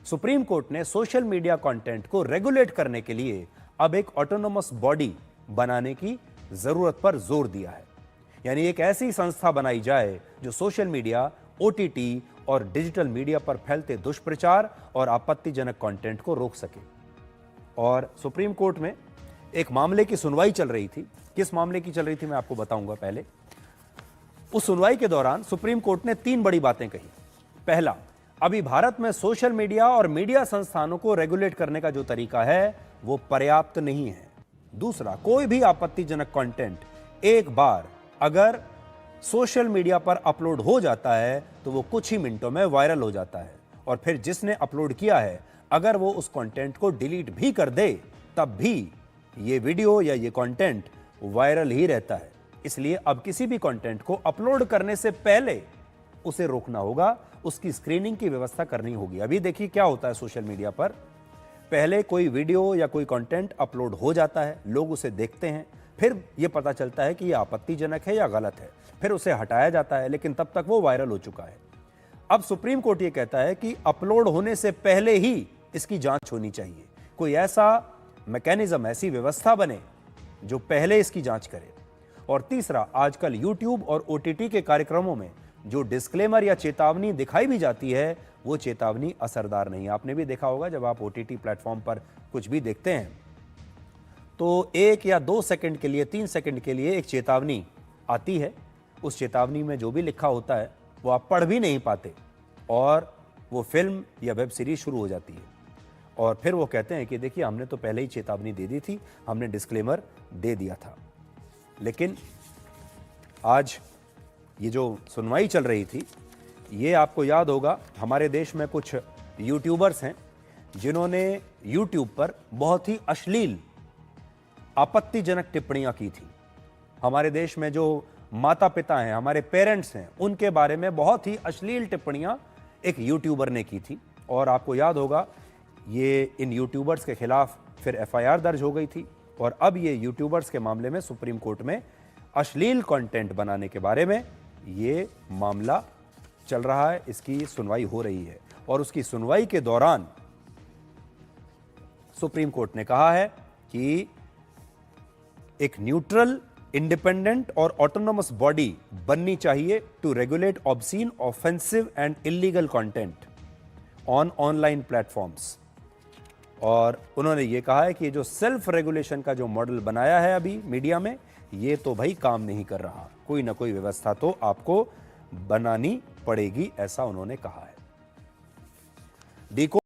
Supreme court ने social media content को regulate करने के लिए अब एक ऑटोनोमस बॉडी बनाने की जरूरत पर जोर दिया है। यानी एक ऐसी संस्था बनाई जाए जो सोशल मीडिया, ओटीटी और डिजिटल मीडिया पर फैलते दुष्प्रचार और आपत्तिजनक कंटेंट को रोक सके। और सुप्रीम कोर्ट में एक मामले की सुनवाई चल रही थी। किस मामले की चल रही थी मैं आपको बताऊंगा। पहले उस सुनवाई के दौरान सुप्रीम कोर्ट ने 3 बड़ी बातें कही। पहला, अभी भारत में सोशल मीडिया और मीडिया संस्थानों को रेगुलेट करने का जो तरीका है वो पर्याप्त नहीं है। दूसरा, कोई भी आपत्तिजनक कंटेंट एक बार अगर सोशल मीडिया पर अपलोड हो जाता है तो वो कुछ ही मिनटों में वायरल हो जाता है, और फिर जिसने अपलोड किया है अगर वो उस कंटेंट को डिलीट भी कर दे तब भी ये वीडियो या ये कंटेंट वायरल ही रहता है। इसलिए अब किसी भी कंटेंट को अपलोड करने से पहले उसे रोकना होगा, उसकी स्क्रीनिंग की व्यवस्था करनी होगी। अभी देखिए क्या होता है सोशल मीडिया पर, पहले कोई वीडियो या कोई कंटेंट अपलोड हो जाता है, लोग उसे देखते हैं, फिर यह पता चलता है कि यह आपत्तिजनक है या गलत है, फिर उसे हटाया जाता है, लेकिन तब तक वो वायरल हो चुका है। अब सुप्रीम कोर्ट ये कहता है कि अपलोड होने से पहले ही इसकी जांच होनी चाहिए। कोई ऐसा मैकेनिज्म, ऐसी व्यवस्था बने जो पहले इसकी जांच करे। और तीसरा, आजकल यूट्यूब और ओटीटी के कार्यक्रमों में जो डिस्क्लेमर या चेतावनी दिखाई भी जाती है वो चेतावनी असरदार नहीं है। आपने भी देखा होगा जब आप ओटीटी प्लेटफॉर्म पर कुछ भी देखते हैं तो 1 या 2 सेकंड के लिए, 3 सेकंड के लिए एक चेतावनी आती है। उस चेतावनी में जो भी लिखा होता है वो आप पढ़ भी नहीं पाते और वो फिल्म या वेब सीरीज शुरू हो जाती है। और फिर वो कहते हैं कि देखिए हमने तो पहले ही चेतावनी दे दी थी, हमने डिस्क्लेमर दे दिया था। लेकिन आज ये जो सुनवाई चल रही थी, ये आपको याद होगा हमारे देश में कुछ यूट्यूबर्स हैं जिन्होंने यूट्यूब पर बहुत ही अश्लील, आपत्तिजनक टिप्पणियां की थी। हमारे देश में जो माता पिता हैं, हमारे पेरेंट्स हैं, उनके बारे में बहुत ही अश्लील टिप्पणियां एक यूट्यूबर ने की थी। और आपको याद होगा ये इन यूट्यूबर्स के खिलाफ फिर एफआईआर दर्ज हो गई थी। और अब ये यूट्यूबर्स के मामले में सुप्रीम कोर्ट में अश्लील कंटेंट बनाने के बारे में ये मामला चल रहा है, इसकी सुनवाई हो रही है। और उसकी सुनवाई के दौरान सुप्रीम कोर्ट ने कहा है कि एक न्यूट्रल, इंडिपेंडेंट और ऑटोनोमस बॉडी बननी चाहिए to regulate obscene, offensive and illegal content on online platforms. और उन्होंने ये कहा है कि जो सेल्फ रेगुलेशन का जो मॉडल बनाया है अभी मीडिया में, ये तो भाई काम नहीं कर रहा। कोई ना कोई व्यवस्था तो आपको बनानी पड़ेगी, ऐसा उन्होंने कहा है।